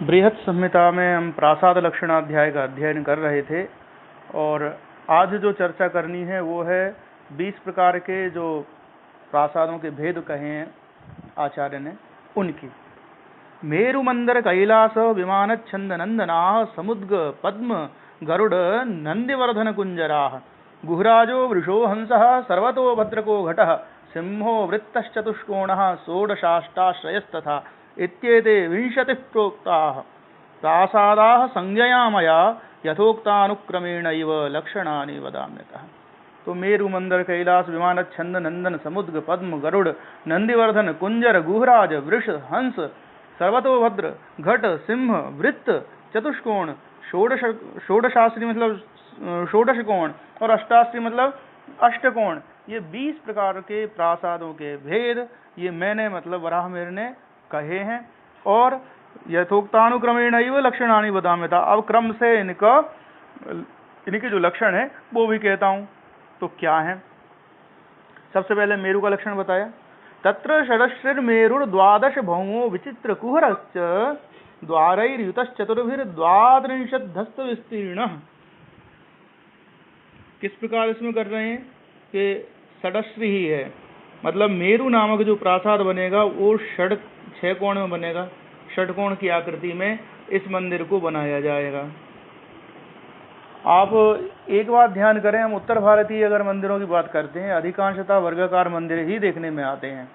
बृहत् संहिता में हम प्रासाद लक्षणाध्याय का अध्ययन कर रहे थे और आज जो चर्चा करनी है वो है 20 प्रकार के जो प्रासादों के भेद कहे हैं आचार्य ने उनकी। मेरु मंदर कैलास विमान छंद नंदना समुद्ग पद्म गरुड़ नंदिवर्धन कुंजरा गुहराजो वृषो हंसः सर्वतो भद्रको घटः सिंहो वृत्तश्चतुष्कोणः षोडशाष्टाश्रयस्तथा इत्येते 20 प्रोक्ताः प्रासादाः संज्ञया मया यथोक्तानुक्रमेण इव लक्षणानि वदाम्यतः। तो मेरु मंदर कैलास विमान छंद नंदन समुद्र पद्म गरुड़ नंदिवर्धन कुंजर गुहराज वृष हंस सर्वतोभद्र घट सिंह वृत्त चतुष्कोण षोडशास्त्री मतलब षोडश कोण और अष्टास्त्री मतलब अष्टकोण, ये 20 प्रकार के प्रासादों के भेद ये मैंने मतलब वराहमिहिर ने कहे हैं और यथोक्तानुक्रमेण एव लक्षणानि वदाम्यता। अब क्रम से इनके जो लक्षण है वो भी कहता हूं। तो क्या है? सबसे पहले मेरु का लक्षण बताया। तत्र षडश्रिर्मेरुर् द्वादश भौमो विचित्र कुहरश्च द्वारैर्युतश्चतुर्भिर्द्वात्रिंशद्धस्त विस्तीर्णः। किस प्रकार इसमें कर रहे हैं कि षडश्री ही है, मतलब मेरु नामक जो प्रासाद बनेगा वो छह कोण में बनेगा, षटकोण की आकृति में इस मंदिर को बनाया जाएगा। आप एक बात ध्यान करें, हम उत्तर भारतीय अगर मंदिरों की बात करते हैं अधिकांशतः वर्गाकार मंदिर ही देखने में आते हैं,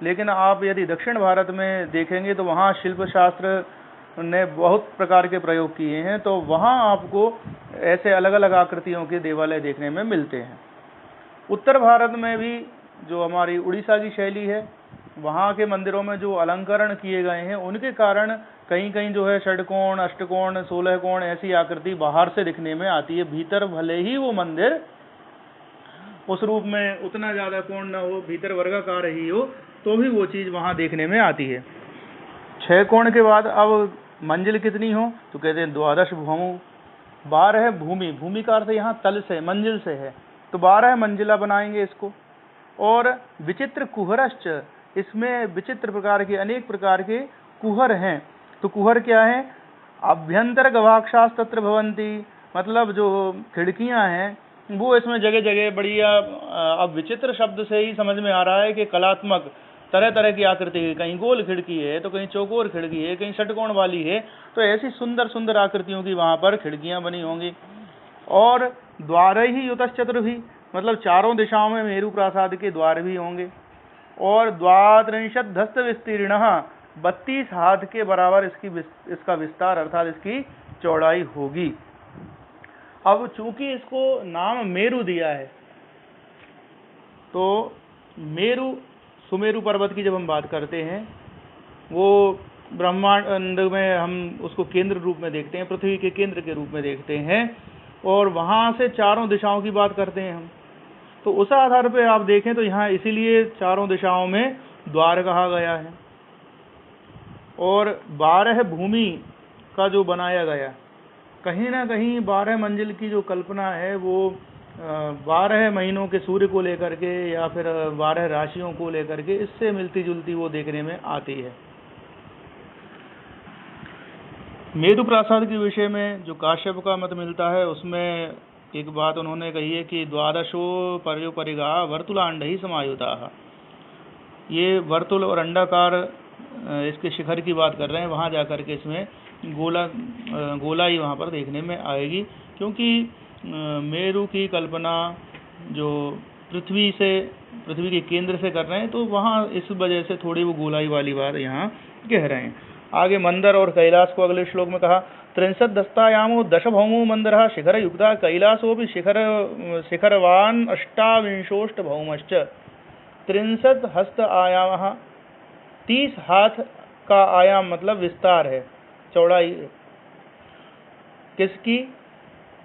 लेकिन आप यदि दक्षिण भारत में देखेंगे तो वहाँ शिल्प शास्त्र ने बहुत प्रकार के प्रयोग किए हैं, तो वहाँ आपको ऐसे अलग अलग आकृतियों के देवालय देखने में मिलते हैं। उत्तर भारत में भी जो हमारी उड़ीसा की शैली है वहाँ के मंदिरों में जो अलंकरण किए गए हैं उनके कारण कहीं कहीं जो है षटकोण अष्टकोण 16 कोण ऐसी आकृति बाहर से दिखने में आती है। भीतर भले ही वो मंदिर उस रूप में उतना ज्यादा कोण न हो, भीतर वर्गाकार ही हो, तो भी वो चीज वहाँ देखने में आती है। 6 कोण के बाद अब मंजिल कितनी हो तो कहते हैं द्वादश भौमो, 12 भूमि, भूमि का अर्थ यहाँ तल से मंजिल से है, तो 12 मंजिला बनाएंगे इसको। और विचित्र कुहरश्च, इसमें विचित्र प्रकार के अनेक प्रकार के कुहर हैं। तो कुहर क्या है? अभ्यंतर गवाक्षास तत्र भवंती, मतलब जो खिड़कियां हैं वो इसमें जगह जगह बढ़िया। अब विचित्र शब्द से ही समझ में आ रहा है कि कलात्मक तरह तरह की आकृति है, कहीं गोल खिड़की है तो कहीं चौकोर खिड़की है, कहीं षटकोण वाली है, तो ऐसी सुंदर सुंदर आकृतियों की वहां पर खिड़कियां बनी होंगी। और द्वार ही युतश्चतुर भी, मतलब चारों दिशाओं में मेरु प्रासाद के द्वार भी होंगे। और द्वात्रिंशद्धस्त विस्तीर्ण, 32 हाथ के बराबर इसका विस्तार अर्थात इसकी चौड़ाई होगी। अब चूंकि इसको नाम मेरु दिया है तो मेरु सुमेरु पर्वत की जब हम बात करते हैं वो ब्रह्मांड में हम उसको केंद्र रूप में देखते हैं, पृथ्वी के केंद्र के रूप में देखते हैं और वहां से चारों दिशाओं की बात करते हैं हम। तो उस आधार पर आप देखें तो यहाँ इसीलिए चारों दिशाओं में द्वार कहा गया है। और 12 भूमि का जो बनाया गया, कहीं ना कहीं 12 मंजिल की जो कल्पना है वो 12 महीनों के सूर्य को लेकर के या फिर 12 राशियों को लेकर के इससे मिलती जुलती वो देखने में आती है। मेरु प्रासाद के विषय में जो काश्यप का मत मिलता है उसमें एक बात उन्होंने कही है कि द्वादशो पर्योपरिगा वर्तुलांड ही समायुता। ये वर्तुल और अंडाकार इसके शिखर की बात कर रहे हैं, वहाँ जाकर के इसमें गोलाई वहाँ पर देखने में आएगी, क्योंकि मेरु की कल्पना जो पृथ्वी के केंद्र से कर रहे हैं तो वहाँ इस वजह से थोड़ी वो गोलाई वाली बात यहाँ कह रहे हैं। आगे मंदर और कैलाश को अगले श्लोक में कहा 63 दस्तायामो दश भौमो मंदिर शिखर युक्ता कैलासो भी शिखरवान अष्टाविंशोष्ट भौमश्च। 63 हस्त आयाम, 30 हाथ का आयाम मतलब विस्तार है, चौड़ाई किसकी?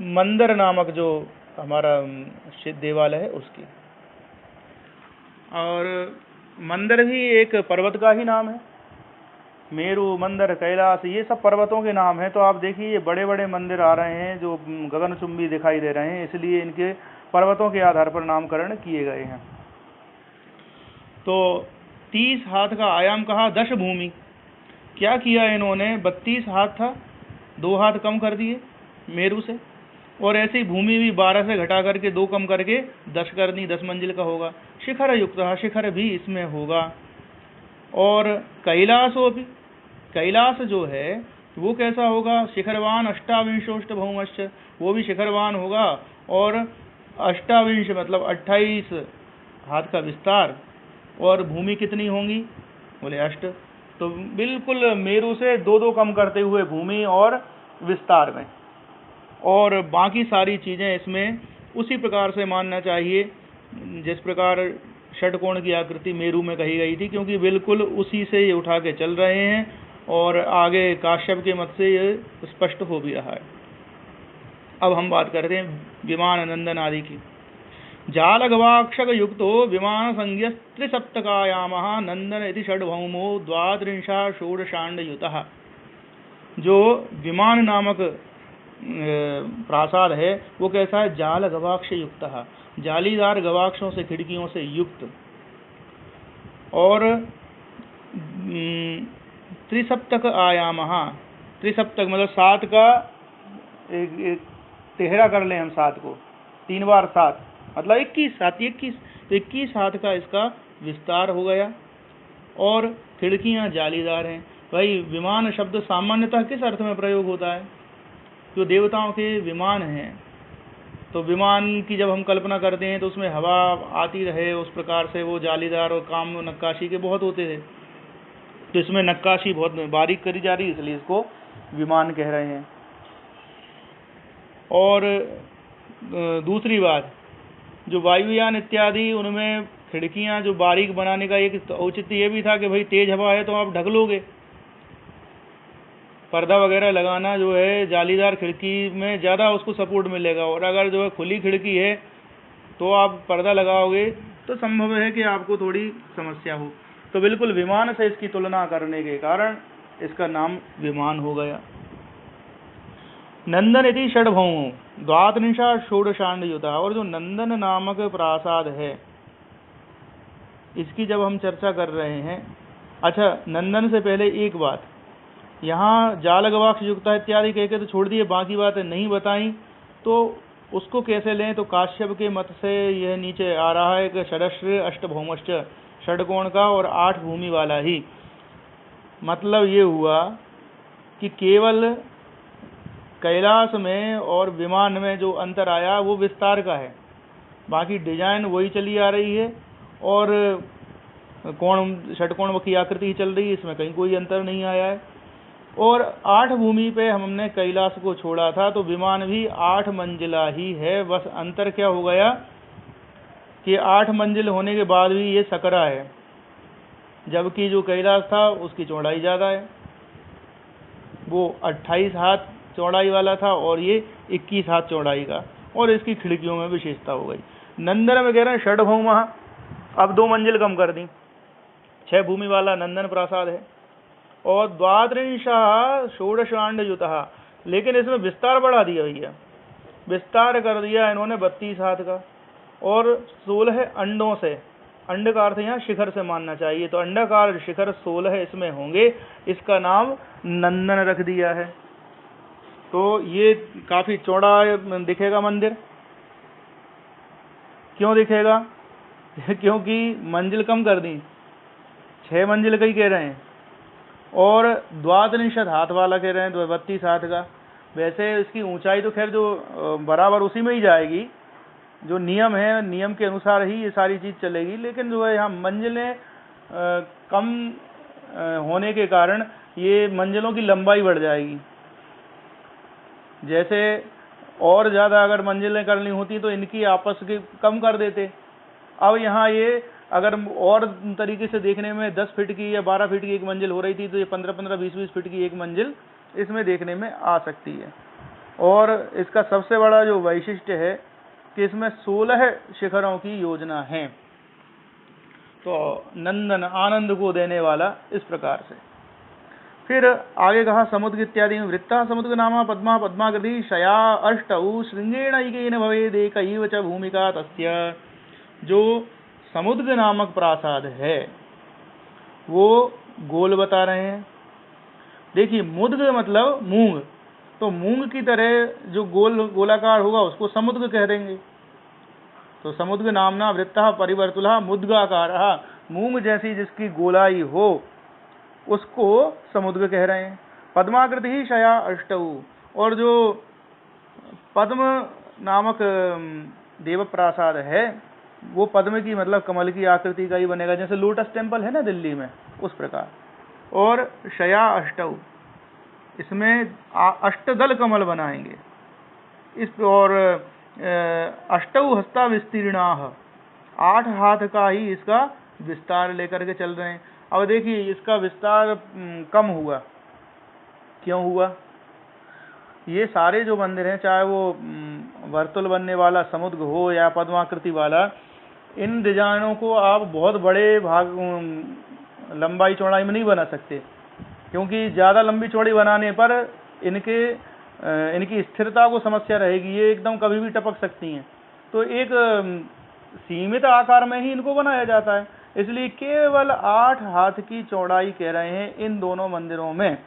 मंदिर नामक जो हमारा देवालय है उसकी। और मंदिर भी एक पर्वत का ही नाम है, मेरु मंदिर कैलाश ये सब पर्वतों के नाम है। तो आप देखिए ये बड़े बड़े मंदिर आ रहे हैं जो गगनचुंबी दिखाई दे रहे हैं, इसलिए इनके पर्वतों के आधार पर नामकरण किए गए हैं। तो 30 हाथ का आयाम कहा, 10 भूमि क्या किया इन्होंने, 32 हाथ था, 2 हाथ कम कर दिए मेरू से, और ऐसे ही भूमि भी 12 से घटा करके 2 कम करके 10 कर दी, 10 मंजिल का होगा। शिखर युक्त, शिखर भी इसमें होगा। और कैलासो भी, कैलास जो है वो कैसा होगा, शिखरवान अष्टाविंशोष्ट भौमश्च, वो भी शिखरवान होगा, और अष्टाविंश मतलब 28 हाथ का विस्तार, और भूमि कितनी होंगी, बोले अष्ट। तो बिल्कुल मेरू से 2-2 कम करते हुए भूमि और विस्तार में, और बाकी सारी चीज़ें इसमें उसी प्रकार से मानना चाहिए जिस प्रकार षटकोण की आकृति मेरू में कही गई थी, क्योंकि बिल्कुल उसी से ये उठा के चल रहे हैं, और आगे काश्यप के मत से ये स्पष्ट हो भी रहा है। अब हम बात करते हैं विमान नंदन आदि की। जाल गवाक्षक युक्तो विमान संज्ञ त्रिसप्तकायाम नंदन इति षड्भौमो 32 षोडशांडयुतः। जो विमान नामक प्रासाद है वो कैसा है, जाल गवाक्ष युक्त, जालीदार गवाक्षों से, खिड़कियों से युक्त, और त्रिसप्तक आयाम, त्रिसप्तक मतलब 7 का एक तिहरा कर लें हम, 7 को 3 बार 7 मतलब 21, 7 21, तो 21 हाथ का इसका विस्तार हो गया, और खिड़कियां जालीदार हैं। भाई विमान शब्द सामान्यतः किस अर्थ में प्रयोग होता है, जो देवताओं के विमान हैं, तो विमान की जब हम कल्पना करते हैं तो उसमें हवा आती रहे, उस प्रकार से वो जालीदार और काम नक्काशी के बहुत होते थे, तो इसमें नक्काशी बहुत बारीक करी जा रही है, इसलिए इसको विमान कह रहे हैं। और दूसरी बात, जो वायुयान इत्यादि उनमें खिड़कियां जो बारीक बनाने का एक औचित्य ये भी था कि भाई तेज हवा है तो आप ढक लोगे, पर्दा वगैरह लगाना जो है जालीदार खिड़की में ज़्यादा उसको सपोर्ट मिलेगा, और अगर जो है खुली खिड़की है तो आप पर्दा लगाओगे तो संभव है कि आपको थोड़ी समस्या हो। तो बिल्कुल विमान से इसकी तुलना करने के कारण इसका नाम विमान हो गया। नंदन इति षड्भौमो 32 षोडशांडयुतः। और जो नंदन नामक प्रासाद है इसकी जब हम चर्चा कर रहे हैं, अच्छा नंदन से पहले एक बात, यहाँ जाल गवाक्ष युक्त इत्यादि कह के तो छोड़ दिए, बाकी बातें नहीं बताई, तो उसको कैसे लें, तो काश्यप के मत से यह नीचे आ रहा है कि षडश्र अष्टभौमश्च, षडकोण का और 8 भूमि वाला ही। मतलब ये हुआ कि केवल कैलाश में और विमान में जो अंतर आया वो विस्तार का है, बाकी डिजाइन वही चली आ रही है, और कोण षटकोण की आकृति ही चल रही है, इसमें कहीं कोई अंतर नहीं आया है। और 8 भूमि पे हमने कैलाश को छोड़ा था, तो विमान भी 8 मंजिला ही है, बस अंतर क्या हो गया कि 8 मंजिल होने के बाद भी ये सकरा है, जबकि जो कैलाश था उसकी चौड़ाई ज़्यादा है, वो 28 हाथ चौड़ाई वाला था और ये 21 हाथ चौड़ाई का, और इसकी खिड़कियों में विशेषता हो गई। नंदन में कह रहे हैं षड्भौम, अब 2 मंजिल कम कर दी, 6 भूमि वाला नंदन प्रासाद है, और 32 षोडशांडयुतः, लेकिन इसमें विस्तार बढ़ा दिया भैया, विस्तार कर दिया इन्होंने 32 हाथ का, और 16 अंडों से, अंड का अर्थ यहाँ शिखर से मानना चाहिए, तो अंडाकार शिखर 16 इसमें होंगे, इसका नाम नंदन रख दिया है। तो ये काफी चौड़ा दिखेगा मंदिर, क्यों दिखेगा क्योंकि मंजिल कम कर दी, 6 मंजिल का ही कह रहे हैं, और 32 हाथ वाला कह रहे हैं, 32 हाथ का। वैसे इसकी ऊंचाई तो खैर जो बराबर उसी में ही जाएगी, जो नियम है नियम के अनुसार ही ये सारी चीज चलेगी, लेकिन जो है यहाँ मंजिलें कम होने के कारण ये मंजिलों की लंबाई बढ़ जाएगी। जैसे और ज़्यादा अगर मंजिलें करनी होती तो इनकी आपस की कम कर देते, अब यहाँ ये अगर और तरीके से देखने में 10 फीट की या 12 फीट की एक मंजिल हो रही थी, तो ये 15-15, 20-20 फीट की एक मंजिल इसमें देखने में आ सकती है। और इसका सबसे बड़ा जो वैशिष्ट्य है कि इसमें 16 शिखरों की योजना है, तो नंदन आनंद को देने वाला इस प्रकार से। फिर आगे कहा समुद्र इत्यादि में, वृत्ता समुद्र नामा पद्मा पद्माकृति शया अष्टौ श्रृंगेण ऐकेन भवेदेकैव च भूमिका तस्य। जो समुद्र नामक प्रासाद है वो गोल बता रहे हैं, देखिए मुद्ग मतलब मूंग, तो मूंग की तरह जो गोलाकार होगा उसको समुद्ग कह देंगे। तो समुद्ग नामना वृत्तः परिवर्तुलः मुद्गाकारः, मूंग जैसी जिसकी गोलाई हो उसको समुद्ग कह रहे हैं। पद्माकृति ही शया अष्टऊ, और जो पद्म नामक देव प्रासाद है वो पद्म की मतलब कमल की आकृति का ही बनेगा, जैसे लोटस टेम्पल है ना दिल्ली में, उस प्रकार। और शया अष्टऊ, इसमें अष्टदल कमल बनाएंगे इस, और अष्टऊ हस्ता विस्तीर्णाः, 8 हाथ का ही इसका विस्तार लेकर के चल रहे हैं। अब देखिए इसका विस्तार कम हुआ, क्यों हुआ? ये सारे जो मंदिर हैं, चाहे वो वर्तुल बनने वाला समुद्र हो या पद्माकृति वाला, इन डिजाइनों को आप बहुत बड़े भाग लंबाई चौड़ाई में नहीं बना सकते, क्योंकि ज़्यादा लंबी चौड़ी बनाने पर इनकी स्थिरता को समस्या रहेगी, ये एकदम कभी भी टपक सकती हैं। तो एक सीमित आकार में ही इनको बनाया जाता है, इसलिए केवल 8 हाथ की चौड़ाई कह रहे हैं इन दोनों मंदिरों में।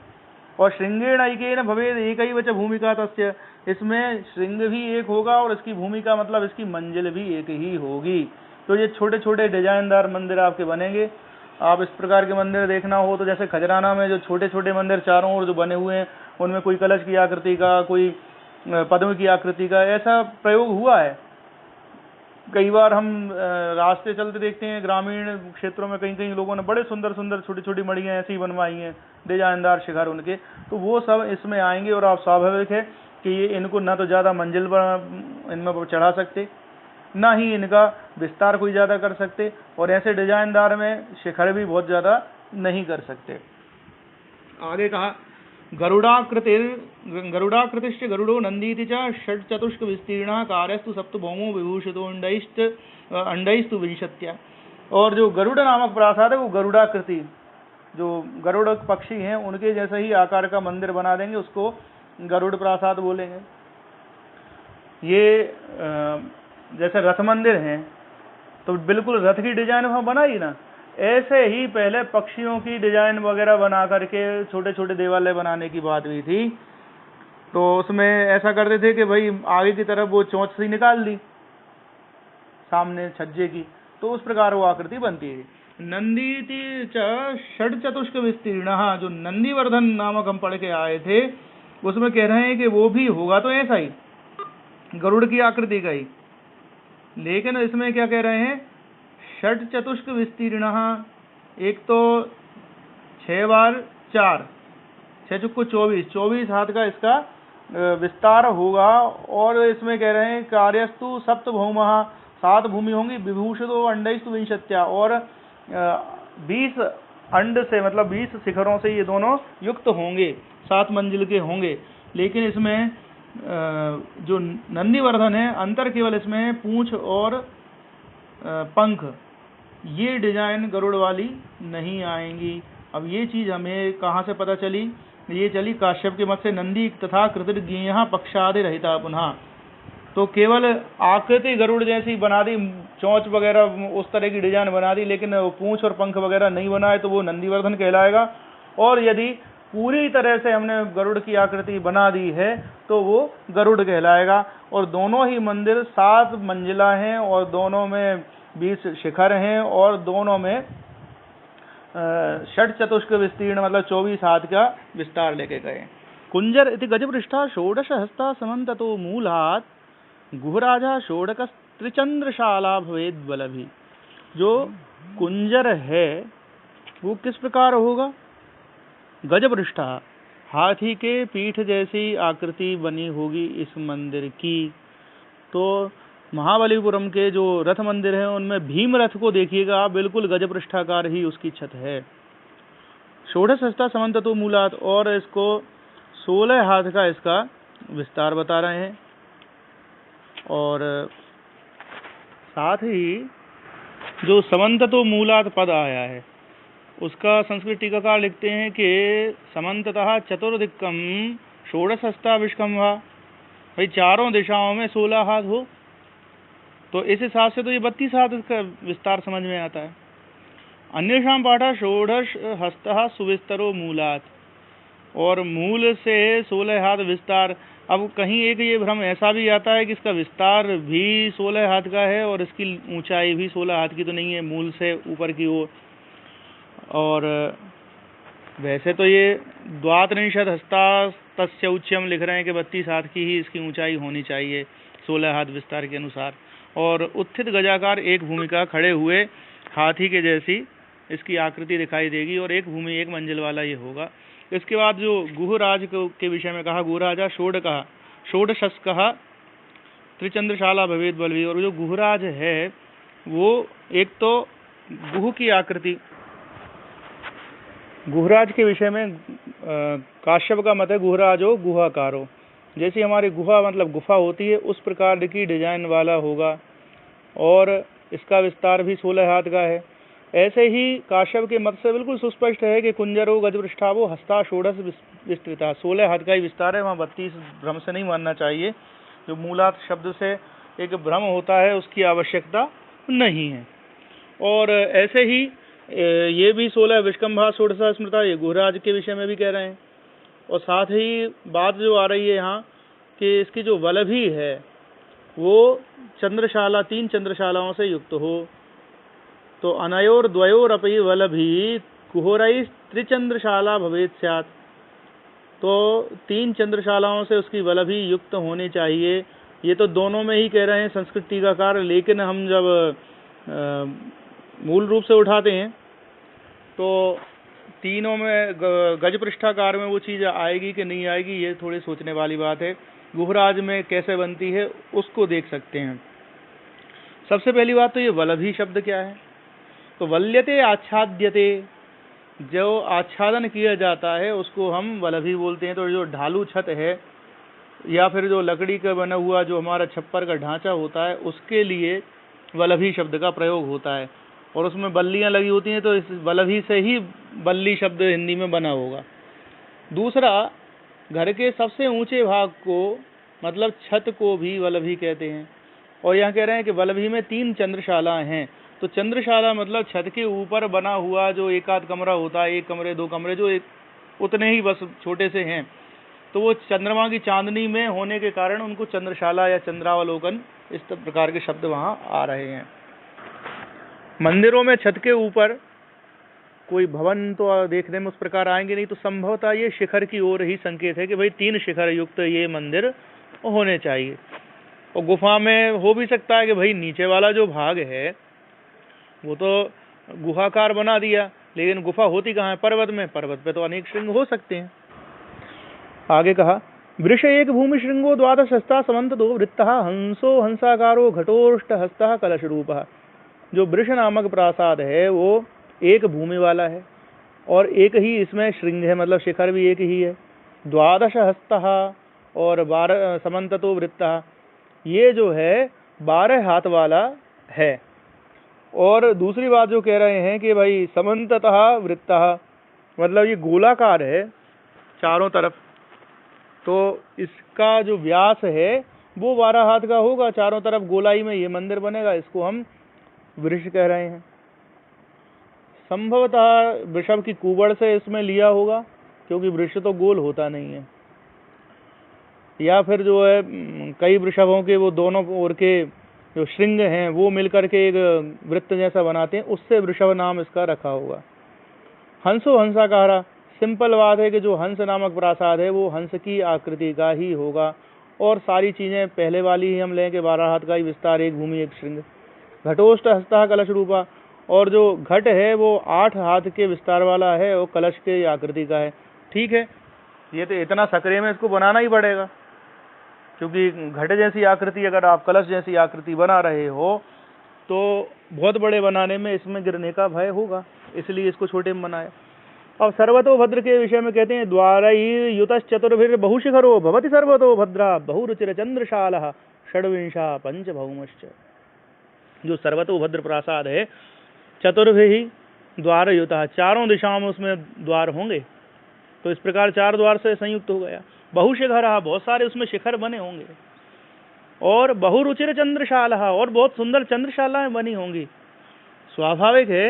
और श्रृंगेण ऐकेन भवेद एकैव च भूमिका तस्य, इसमें श्रृंग भी एक होगा और इसकी भूमिका मतलब इसकी मंजिल भी एक ही होगी। तो ये छोटे छोटे डिजाइनदार मंदिर आपके बनेंगे। आप इस प्रकार के मंदिर देखना हो तो जैसे खजराना में जो छोटे छोटे मंदिर चारों ओर जो बने हुए हैं, उनमें कोई कलश की आकृति का, कोई पद्म की आकृति का ऐसा प्रयोग हुआ है। कई बार हम रास्ते चलते देखते हैं ग्रामीण क्षेत्रों में, कहीं कहीं लोगों ने बड़े सुंदर सुंदर छोटी छोटी मड़ियाँ ऐसी बनवाई हैं, डिजाइनदार शिखर उनके, तो वो सब इसमें आएंगे। और आप स्वाभाविक है कि ये इनको ना तो ज़्यादा मंजिल पर इनमें चढ़ा सकते, ना ही इनका विस्तार कोई ज़्यादा कर सकते, और ऐसे डिजाइनदार में शिखर भी बहुत ज़्यादा नहीं कर सकते। आगे कहा गरुड़ाकृतिश्च गरुड़ो नंदीति च षट्चतुष्क विस्तीर्णः कार्यस्तु सप्तभौमो विभूषितो अंडैस्तु विंशत्या। और जो गरुड़ नामक प्रासाद है वो गरुड़ाकृति, जो गरुड़ पक्षी हैं उनके जैसे ही आकार का मंदिर बना देंगे, उसको गरुड़ प्रासाद बोलेंगे। ये जैसे रथ मंदिर हैं तो बिल्कुल रथ की डिजाइन वहाँ बनाई ना, ऐसे ही पहले पक्षियों की डिजाइन वगैरह बना करके छोटे छोटे देवालय बनाने की बात हुई थी। तो उसमें ऐसा करते थे कि भाई आगे की तरफ वो चोंच सी निकाल दी सामने छज्जे की, तो उस प्रकार वो आकृति बनती है। नंदीति च षट्चतुष्क विस्तीर्ण, जो नंदीवर्धन नामक हम पढ़ के आए थे उसमें कह रहे हैं कि वो भी होगा तो ऐसा ही गरुड़ की आकृति का ही, लेकिन इसमें क्या कह रहे हैं, षट्चतुष्क विस्तीर्ण। एक तो 6 बार 4, 6 चुक्को 24 हाथ का इसका विस्तार होगा। और इसमें कह रहे हैं कार्यस्तु सप्तभौमः, 7 भूमि होंगी, विभूषितो अंडैस्तु विंशत्या, और 20 अंड से मतलब 20 शिखरों से ये दोनों युक्त होंगे, 7 मंजिल के होंगे। लेकिन इसमें जो नंदीवर्धन है, अंतर केवल इसमें पूंछ और पंख, ये डिजाइन गरुड़ वाली नहीं आएंगी। अब ये चीज हमें कहाँ से पता चली? ये चली काश्यप के मत से, नंदी तथा कृतज्ञ पक्षादि रहिता पुनः। तो केवल आकृति गरुड़ जैसी बना दी, चोंच वगैरह उस तरह की डिजाइन बना दी, लेकिन पूंछ और पंख वगैरह नहीं बनाए तो वो नंदीवर्धन कहलाएगा। और यदि पूरी तरह से हमने गरुड़ की आकृति बना दी है तो वो गरुड़ कहलाएगा। और दोनों ही मंदिर 7 मंजिला हैं और दोनों में 20 शिखर हैं और दोनों में षट्चतुष्क विस्तीर्ण मतलब 24 हाथ का विस्तार लेके गए। कुंजर इति गजपृष्ठा षोडश हस्ता समन्ततो मूलात् गुहराजा षोडक त्रिचंद्रशाला भवेद बलभि। जो कुंजर है वो किस प्रकार होगा? गजपृष्ठा, हाथी के पीठ जैसी आकृति बनी होगी इस मंदिर की। तो महाबलीपुरम के जो रथ मंदिर हैं उनमें भीम रथ को देखिएगा आप, बिल्कुल गजपृष्ठाकार ही उसकी छत है। षोडश हस्ता समन्ततो मूलात्, और इसको 16 हाथ का इसका विस्तार बता रहे हैं। और साथ ही जो समन्ततो मूलात् पद आया है उसका संस्कृत टीकाकार लिखते हैं कि समन्ततः चतुर्दिक्कम षोडश हस्ताविष्कम वा, भाई चारों दिशाओं में 16 हाथ हो, तो इस हिसाब से तो ये 32 हाथ का विस्तार समझ में आता है। अन्येषां पाठः षोडश हस्तः सुविस्तरो मूलात्, और मूल से 16 हाथ विस्तार। अब कहीं एक ये भ्रम ऐसा भी आता है कि इसका विस्तार भी 16 हाथ का है और इसकी ऊंचाई भी 16 हाथ की तो नहीं है मूल से ऊपर की ओर। और वैसे तो ये द्वात्रिंशत् हस्ता तस्य उच्चम लिख रहे हैं कि 32 हाथ की ही इसकी ऊंचाई होनी चाहिए 16 हाथ विस्तार के अनुसार। और उत्थित गजाकार एक भूमिका खड़े हुए हाथी के जैसी इसकी आकृति दिखाई देगी और एक भूमि एक मंजिल वाला ये होगा। इसके बाद जो गुहराज के विषय में कहा, गुहराजा षोडशस कहा त्रिचंद्रशाला भवेद बलवी। और जो गुहराज है वो एक तो गुह की आकृति, गुहराज के विषय में काश्यप का मत है गुहराजो गुहाकारो, जैसी हमारी गुहा मतलब गुफा होती है उस प्रकार की डिजाइन वाला होगा और इसका विस्तार भी 16 हाथ का है। ऐसे ही काश्यप के मत से बिल्कुल सुस्पष्ट है कि कुंजरो गजपृष्ठावो हस्ता षोडश विस्तृता, 16 हाथ का ही विस्तार है, वहाँ 32 भ्रम से नहीं मानना चाहिए। जो मूलार्थ शब्द से एक भ्रम होता है उसकी आवश्यकता नहीं है। और ऐसे ही ये भी 16 विष्कंभा षोडशा स्मृता, ये गुहराज के विषय में भी कह रहे हैं। और साथ ही बात जो आ रही है यहाँ कि इसकी जो वल्लभी है वो चंद्रशाला 3 चंद्रशालाओं से युक्त हो, तो अनयोर द्वयोर अपि वल्लभी कुहोरई त्रिचंद्रशाला भवेत स्यात्, तो 3 चंद्रशालाओं से उसकी वल्लभी युक्त होनी चाहिए। ये तो दोनों में ही कह रहे हैं संस्कृत टीकाकार, लेकिन हम जब मूल रूप से उठाते हैं तो तीनों में गज पृष्ठाकार में वो चीज़ आएगी कि नहीं आएगी ये थोड़ी सोचने वाली बात है। गुहराज में कैसे बनती है उसको देख सकते हैं। सबसे पहली बात तो ये वल्लभी शब्द क्या है, तो वल्यते आच्छाद्यते, जो आच्छादन किया जाता है उसको हम वल्लभी बोलते हैं। तो जो ढालू छत है या फिर जो लकड़ी का बना हुआ जो हमारा छप्पर का ढांचा होता है उसके लिए वल्लभी शब्द का प्रयोग होता है और उसमें बल्लियां लगी होती हैं, तो इस वल्लभी से ही बल्ली शब्द हिंदी में बना होगा। दूसरा, घर के सबसे ऊंचे भाग को मतलब छत को भी वल्लभी कहते हैं। और यहाँ कह रहे हैं कि वल्लभी में 3 चंद्रशालाएं हैं, तो चंद्रशाला मतलब छत के ऊपर बना हुआ जो एक आध कमरा होता है, 1 कमरे 2 कमरे जो एक उतने ही बस छोटे से हैं, तो वो चंद्रमा की चांदनी में होने के कारण उनको चंद्रशाला या चंद्रावलोकन इस प्रकार के शब्द वहाँ आ रहे हैं। मंदिरों में छत के ऊपर कोई भवन तो देखने में उस प्रकार आएंगे नहीं, तो संभवतः ये शिखर की ओर ही संकेत है कि भाई 3 शिखर युक्त ये मंदिर होने चाहिए। और गुफा में हो भी सकता है कि भाई नीचे वाला जो भाग है वो तो गुहाकार बना दिया, लेकिन गुफा होती कहाँ है, पर्वत में, पर्वत पे तो अनेक श्रृंग हो सकते हैं। आगे कहा वृष एक भूमि श्रृंगो 12 हस्ता समंत 2 वृत्तः हंसो हंसाकारो घटोष्ट हस्तः कलश रूपः। जो वृष नामक प्रासाद है वो एक भूमि वाला है और एक ही इसमें श्रृंग है, मतलब शिखर भी एक ही है। 12 हस्तः और 12 समंततो वृत्तः, ये जो है 12 हाथ वाला है। और दूसरी बात जो कह रहे हैं कि भाई समंततः वृत्तः मतलब ये गोलाकार है चारों तरफ, तो इसका जो व्यास है वो 12 हाथ का होगा, चारों तरफ गोलाई में ये मंदिर बनेगा, इसको हम वृष कह रहे हैं। संभवतः वृषभ की कुबड़ से इसमें लिया होगा क्योंकि वृक्ष तो गोल होता नहीं है, या फिर जो है कई वृषभों के वो दोनों ओर के जो श्रृंग हैं वो मिलकर के एक वृत्त जैसा बनाते हैं, उससे वृषभ नाम इसका रखा होगा। हंसो हंसाकारा, सिंपल बात है कि जो हंस नामक प्रासाद है वो हंस की आकृति का ही होगा और सारी चीज़ें पहले वाली ही हम लें कि 12 हाथ का ही विस्तार, एक भूमि एक श्रृंग। घटोष्ट हस्ता कलश रूपा, और जो घट है वो 8 हाथ के विस्तार वाला है और कलश के आकृति का है। ठीक है, ये तो इतना सकरे में इसको बनाना ही पड़ेगा क्योंकि घट जैसी आकृति अगर आप कलश जैसी आकृति बना रहे हो तो बहुत बड़े बनाने में इसमें गिरने का भय होगा, इसलिए इसको छोटे में बनाया। अब सर्वतोभद्र के विषय में कहते हैं द्वारैर्युतश्चतुर्भिर् बहुशिखरो भवति सर्वतो भद्रा बहुरुचिर चंद्रशाला षड्विंशा पंचभौमश्च। जो सर्वतोभद्र प्रासाद है चतुर्भि द्वारयुतः, चारों दिशाओं में उसमें द्वार होंगे, तो इस प्रकार 4 द्वार से संयुक्त हो गया। बहुशिखर, बहुत सारे उसमें शिखर बने होंगे। और बहुरुचिर चंद्रशाला, और बहुत सुंदर चंद्रशालाएं बनी होंगी। स्वाभाविक है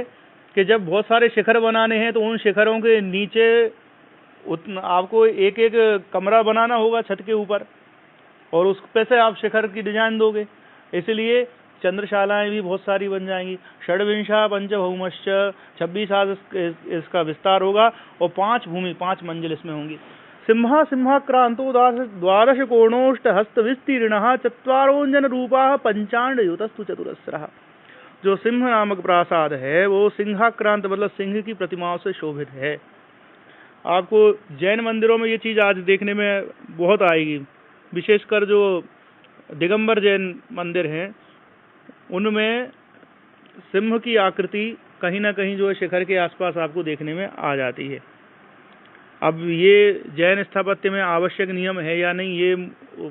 कि जब बहुत सारे शिखर बनाने हैं तो उन शिखरों के नीचे उतना आपको एक एक कमरा बनाना होगा छत के ऊपर, और उस पे से आप शिखर की डिजाइन दोगे। इसलिए चंद्रशालाएं भी बहुत सारी बन जाएंगी। षड्विंशा पंचभौमश्च, 26 हाथ इसका विस्तार होगा, और 5 मंजिल इसमें होंगी। सिंहाक्रांतो द्वादश कोणोष्ट हस्त विस्तीर्ण, चत्वारोंजन रूपा पंचांड युतस्तु चतुरस्रः। जो सिंह नामक प्रासाद है वो सिंहाक्रांत मतलब सिंह की प्रतिमाओं से शोभित है। आपको जैन मंदिरों में ये चीज आज देखने में बहुत आएगी, विशेषकर जो दिगंबर जैन मंदिर हैं उनमें सिंह की आकृति कहीं ना कहीं जो है शिखर के आसपास आपको देखने में आ जाती है। अब ये जैन स्थापत्य में आवश्यक नियम है या नहीं ये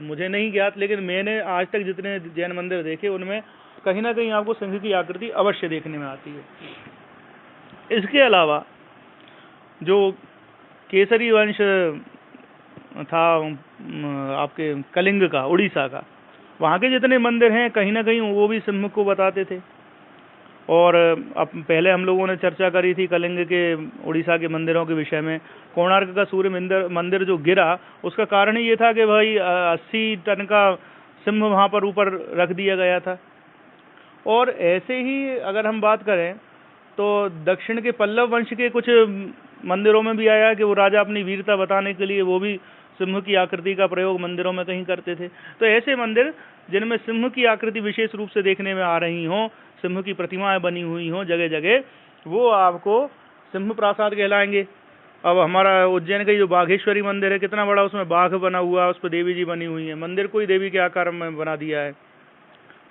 मुझे नहीं ज्ञात, लेकिन मैंने आज तक जितने जैन मंदिर देखे उनमें कहीं ना कहीं आपको सिंह की आकृति अवश्य देखने में आती है। इसके अलावा जो केसरी वंश था आपके कलिंग का, उड़ीसा का, वहाँ के जितने मंदिर हैं कहीं ना कहीं वो भी सिंह को बताते थे। और अब पहले हम लोगों ने चर्चा करी थी कलिंग के उड़ीसा के मंदिरों के विषय में। कोणार्क का सूर्य मंदिर जो गिरा उसका कारण ही ये था कि भाई 80 टन का सिंह वहाँ पर ऊपर रख दिया गया था। और ऐसे ही अगर हम बात करें तो दक्षिण के पल्लव वंश के कुछ मंदिरों में भी आया कि वो राजा अपनी वीरता बताने के लिए वो भी सिंह की आकृति का प्रयोग मंदिरों में कहीं करते थे। तो ऐसे मंदिर जिनमें सिंह की आकृति विशेष रूप से देखने में आ रही हों, सिंह की प्रतिमाएं बनी हुई हों जगह जगह, वो आपको सिंह प्रासाद कहलाएंगे। अब हमारा उज्जैन का जो बाघेश्वरी मंदिर है, कितना बड़ा उसमें बाघ बना हुआ है, उस पर देवी जी बनी हुई है, मंदिर को ही देवी के आकार में बना दिया है,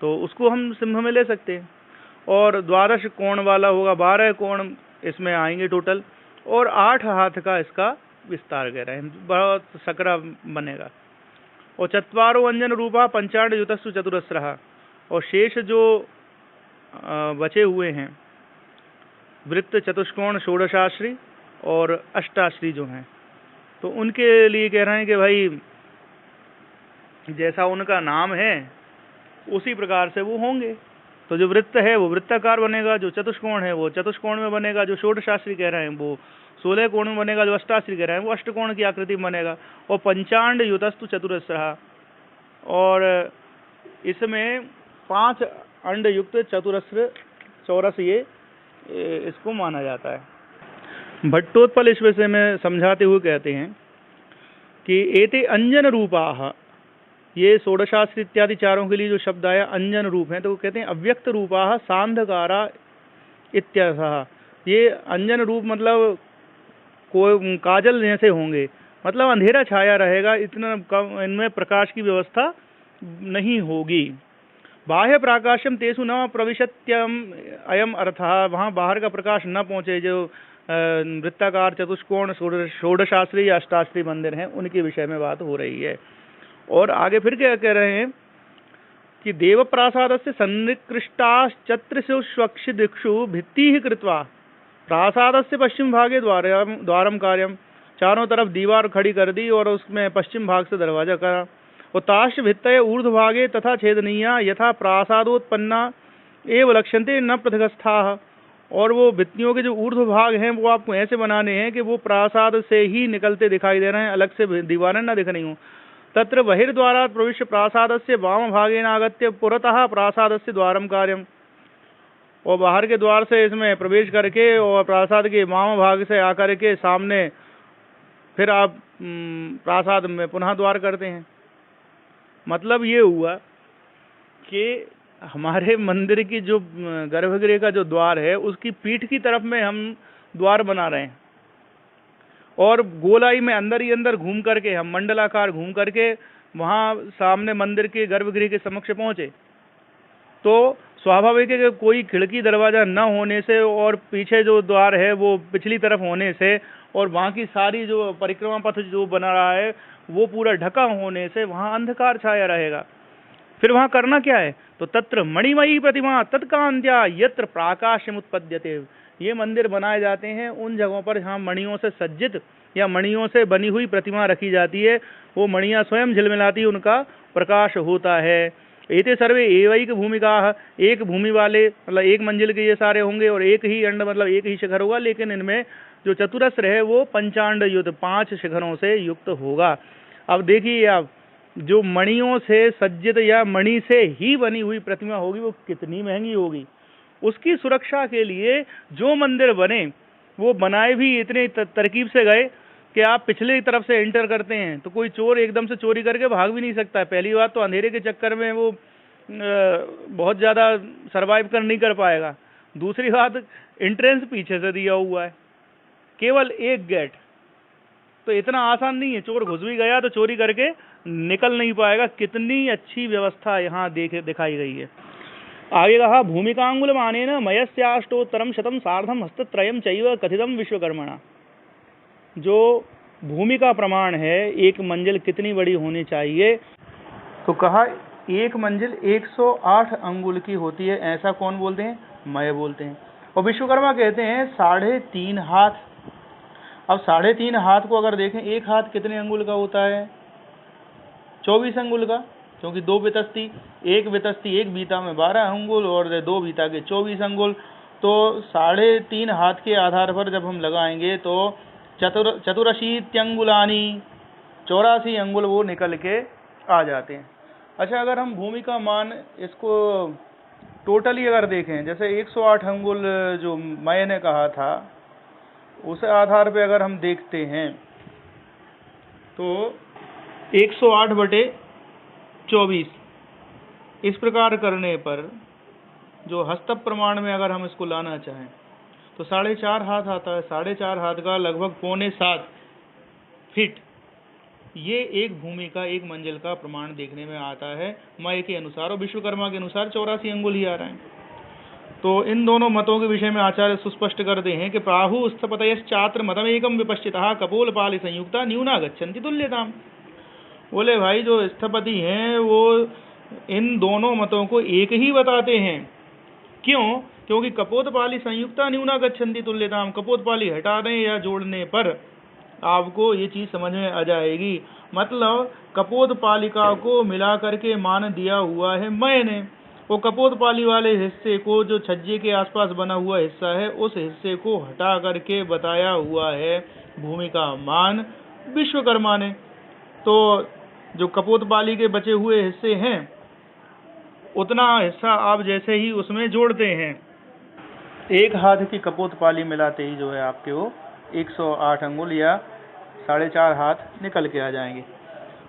तो उसको हम सिंह में ले सकते हैं। और 12 कोण वाला होगा, 12 कोण इसमें आएंगे टोटल, और 8 हाथ का इसका विस्तार कह रहे हैं, बहुत सकरा बनेगा। और चत्वारो अंजन रूपा पंचांड युतस्तु चतुरस्रः, और शेष जो बचे हुए हैं वृत्त, चतुष्कोण, षोडशाश्री और अष्टाश्री जो हैं, तो उनके लिए कह रहे हैं कि भाई जैसा उनका नाम है उसी प्रकार से वो होंगे। तो जो वृत्त है वो वृत्ताकार बनेगा, जो चतुष्कोण है वो चतुष्कोण में बनेगा, जो षोडशाश्री कह रहे हैं वो 16 कोण में बनेगा, जो अष्टाश्री कह रहे हैं वो अष्टकोण की आकृति में बनेगा। और पंचांड युतस्तु चतुरस्रः, और इसमें 5 अंड युक्त चतुरस्र चौरस ये इसको माना जाता है। भट्टोत्पल इस विषय में समझाते हुए कहते हैं कि एते अंजन रूपाः, ये षोडशास्त्र इत्यादि चारों के लिए जो शब्द आया अंजन रूप है, तो वो कहते हैं अव्यक्त रूपाः सांधकारा इत्यर्थः। ये अंजन रूप मतलब कोई काजल जैसे होंगे, मतलब अंधेरा छाया रहेगा, इतना कम इनमें प्रकाश की व्यवस्था नहीं होगी। बाह्य प्राकाशम तेसु न प्रविशत्यम अयम अर्थः, वहाँ बाहर का प्रकाश न पहुँचे। जो वृत्ताकार, चतुष्कोण, षोडशास्त्री या अष्टाश्री मंदिर हैं उनके विषय में बात हो रही है। और आगे फिर क्या कह रहे हैं कि देव प्रासाद से सन्निकृष्टाश्चत्रिषु दिक्षु भित्तिः कृत्वा प्रासाद से पश्चिम भागे द्वारम कार्यम, चारों तरफ दीवार खड़ी कर दी और उसमें पश्चिम भाग से दरवाजा करा। और ताश भित्तये ऊर्ध्वभागे तथा छेदनीया यथा प्रासादोत्पन्ना एव लक्ष्यन्ते न पृथगस्थाः, और वो भित्तियों के जो ऊर्ध्व भाग हैं वो आपको ऐसे बनाने हैं कि वो प्रासाद से ही निकलते दिखाई दे रहे हैं, अलग से दीवारें न दिख रही हों। तत्र बहिर्द्वारात् प्रविश्य प्रासादस्य वामभागेन आगत्य पुरतः प्रासादस्य द्वारम कार्यम, और बाहर के द्वार से इसमें प्रवेश करके और प्रासाद के वाम भाग से आकर के सामने फिर आप प्रासाद में पुनः द्वार करते हैं। मतलब ये हुआ कि हमारे मंदिर की जो गर्भगृह का जो द्वार है उसकी पीठ की तरफ में हम द्वार बना रहे हैं, और गोलाई में अंदर ही अंदर घूम करके हम मंडलाकार घूम करके वहाँ सामने मंदिर के गर्भगृह के समक्ष पहुँचे। तो स्वाभाविक है कि कोई खिड़की दरवाज़ा न होने से और पीछे जो द्वार है वो पिछली तरफ होने से और वहाँ की सारी जो परिक्रमा पथ जो बना रहा है वो पूरा ढका होने से वहाँ अंधकार छाया रहेगा। फिर वहाँ करना क्या है, तो तत्र मणिमयी प्रतिमा तत्कांत्या यत्र प्राकाशम उत्पद्यते, ये मंदिर बनाए जाते हैं उन जगहों पर जहाँ मणियों से सज्जित या मणियों से बनी हुई प्रतिमा रखी जाती है, वो मणियाँ स्वयं झिलमिलाती उनका प्रकाश होता है। एते सर्वे एवैक भूमिका, एक भूमि वाले मतलब एक मंजिल के ये सारे होंगे और एक ही अंड मतलब एक ही शिखर होगा, लेकिन इनमें जो चतुरस्र है वो पंचांड युक्त 5 शिखरों से युक्त होगा। अब देखिए आप, जो मणियों से सज्जित या मणि से ही बनी हुई प्रतिमा होगी वो कितनी महंगी होगी। उसकी सुरक्षा के लिए जो मंदिर बने वो बनाए भी इतने तरकीब से गए कि आप पिछले तरफ से एंटर करते हैं तो कोई चोर एकदम से चोरी करके भाग भी नहीं सकता है। पहली बात तो अंधेरे के चक्कर में वो बहुत ज़्यादा सरवाइव नहीं कर पाएगा। दूसरी बात, एंट्रेंस पीछे से दिया हुआ है, केवल एक गेट, तो इतना आसान नहीं है, चोर घुस भी गया तो चोरी करके निकल नहीं पाएगा। कितनी अच्छी व्यवस्था यहाँ दिखाई गई है। आगे कहा, भूमिकांगुल मानेन मयस्याष्टोत्तरम शतम सार्धम हस्तत्रयम चैव कथितम विश्वकर्मणा। जो भूमि का प्रमाण है, एक मंजिल कितनी बड़ी होनी चाहिए, तो कहा एक मंजिल 108 अंगुल की होती है। ऐसा कौन बोलते हैं? मय बोलते हैं। और विश्वकर्मा कहते हैं 3.5 हाथ। अब 3.5 हाथ को अगर देखें, एक हाथ कितने अंगुल का होता है? 24 अंगुल का, क्योंकि 2 वितस्ती, एक वितस्ती एक बीता में 12 अंगुल और 2 बीता के 24 अंगुल। तो 3.5 हाथ के आधार पर जब हम लगाएंगे तो चतुरशीत्यंगुलानी, 84 अंगुल वो निकल के आ जाते हैं। अच्छा, अगर हम भूमि का मान इसको टोटली अगर देखें, जैसे 108 अंगुल जो मैंने कहा था, उस आधार पे अगर हम देखते हैं तो 108/24 इस प्रकार करने पर जो हस्तप प्रमाण में अगर हम इसको लाना चाहें तो 4.5 हाथ आता है। 4.5 हाथ का लगभग 6.25 फीट ये एक भूमि का, एक मंजिल का प्रमाण देखने में आता है मय के अनुसार, और विश्वकर्मा के अनुसार 84 अंगुल ही आ रहा है। तो इन दोनों मतों के विषय में आचार्य सुस्पष्ट करते हैं कि प्राहु स्थपतयश्चात्र मतमेकम विपश्चितः कपोलपाली संयुक्ता न्यूना गच्छन्ति तुल्यताम। बोले भाई, जो स्थपति हैं वो इन दोनों मतों को एक ही बताते हैं। क्यों? क्योंकि कपोतपाली संयुक्ता न्यूना गच्छन्ति तुल्यताम, कपोतपाली हटाने या जोड़ने पर आपको ये चीज समझ में आ जाएगी। मतलब कपोतपालिका को मिला करके मान दिया हुआ है मैंने, वो कपोतपाली वाले हिस्से को, जो छज्जे के आसपास बना हुआ हिस्सा है, उस हिस्से को हटा करके बताया हुआ है भूमि का मान विश्वकर्मा ने। तो जो कपोतपाली के बचे हुए हिस्से हैं, उतना हिस्सा आप जैसे ही उसमें जोड़ते हैं, एक हाथ की कपोतपाली मिलाते ही जो है आपके वो 108 अंगुल या 4.5 हाथ निकल के आ जाएंगे।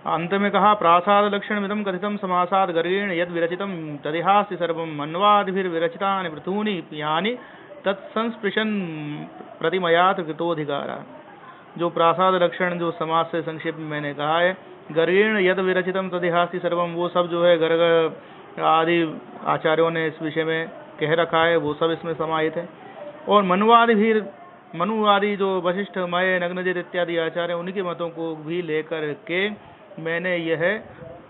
अंत में कहा, प्रासाद लक्षण मिदम कथितम समासाद गर्गेण यद विरचितम तदिहास्य सर्वम मन्वादिभिर्विरचितानि पृथूनि यानि तत्संस्पृशन प्रतिमयात कृतोधिकारा। जो प्रासाद लक्षण जो समाज से संक्षेप में मैंने कहा है, गर्गेण यद विरचितम तदिहास्य सर्वम, वो सब जो है गर्ग आदि आचार्यों ने इस विषय में कह रखा है, वो सब इसमें समाहित है। और मनुवादी जो वशिष्ठ, मय, नग्नजित इत्यादि आचार्य, उनके मतों को भी लेकर के मैंने यह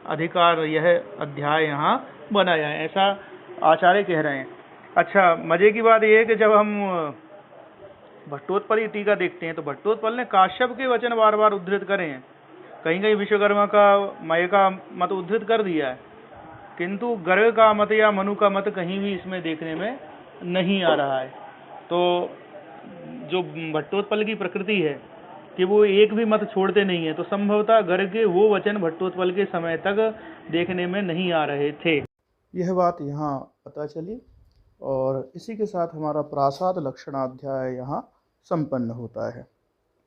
अधिकार, यह अध्याय यहाँ बनाया है, ऐसा आचार्य कह रहे हैं। अच्छा, मजे की बात यह है कि जब हम भट्टोत्पल की टीका देखते हैं तो भट्टोत्पल ने काश्यप के वचन बार बार उद्धृत करे हैं। कहीं कहीं विश्वकर्मा का, मय का मत उद्धृत कर दिया है, किंतु गर्ग का मत या मनु का मत कहीं भी इसमें देखने में नहीं आ रहा है। तो जो भट्टोत्पल की प्रकृति है कि वो एक भी मत छोड़ते नहीं है, तो संभवतः गर्ग के वो वचन भट्टोत्पल के समय तक देखने में नहीं आ रहे थे। यह बात यहाँ पता चली, और इसी के साथ हमारा प्रासाद लक्षणाध्याय यहाँ संपन्न होता है।